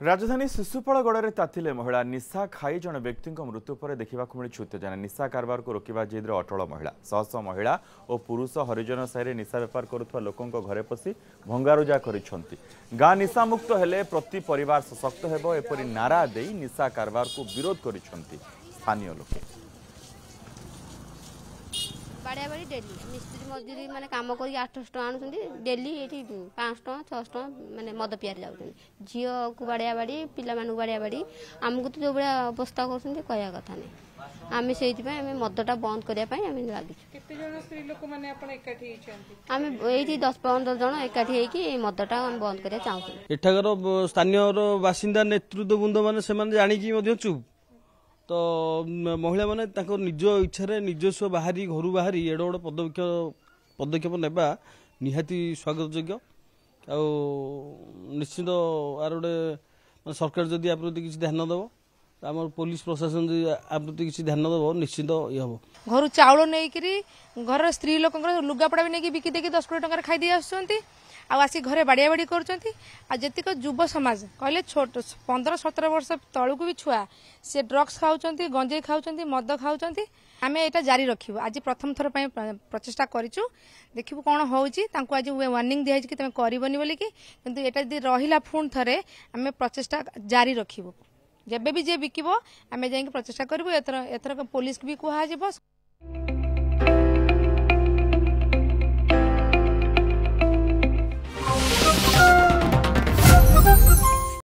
राजधानी शिशुपालगढ़ तातिले महिला निशा खाई जड़े व्यक्ति मृत्यु पर देखा मिली उत्तेजना निशा कारबार को रोकवा जिद्रे अटल महिला शह शह महिला और पुरुष हरिजन साहि निशा बेपार करुवा लोकों घरे पशि भंगारुजा कर गाँ निशा मुक्त हेले प्रति परिवार सशक्त हेब एपरी नारा दे निशा कारबार को विरोध कर स्थानीय लोके बाड़िया बाड़ी डेली मिस्त्री मजदूरी माने काम कर 800 टका आणुछंती डेली एठी 500 टका 600 टका माने मद पियार जाउछंती झियो को बाड़िया बाड़ी पिला मानु बाड़िया बाड़ी हमकु तो जो बड़ा अवस्था करछंती कहया कथा नै आमे सेहिति पय आमे मदटा बंद करिया पय आमे लागि केते जण स्त्री लोक माने आपण एकाठी हिचंती आमे एठी 10-15 जण एकाठी हेकी मदटा बंद करिया चाहू एठागर स्थानीय बासिंदा नेतृत्व वृंद माने सेमाने जानि कि मध्य चुप तो महिला माने ताको निज इच्छा निजस्व बाहरी घर बाहरी एडो बड़ पदक्षेप नेबा निहाती स्वागत योग्य आ निश्चित आर गोटे सरकार जदि आ प्रति किसी ध्यान दब आम पुलिस प्रशासन जदि आ प्रति किसी ध्यान दब निश्चित ये हम घर चाउल नहीं घर स्त्री लोक लुगापड़ा भी नहीं बिकी देकी 10 टଙ୍କା खाई दी आसुंती आसी घरे बाड़िया बाड़ी करतीक युव समाज कहले छोट 15-17 वर्ष तलू भी छुआ सी ड्रग्स खाऊँ गंजे खाऊँ मद खाऊँ आम यहाँ जारी रखू आज प्रथम थर प्रचेषा करूँ देखू कौन होता आज वार्निंग दिखाई कि तुम करबनी बोलिकी किंतु यहाँ जब रहा पुणी थे आम प्रचेषा जारी रखू जब भी जे बिकब आम जा प्रचेषा करूँ एथर पुलिस भी कह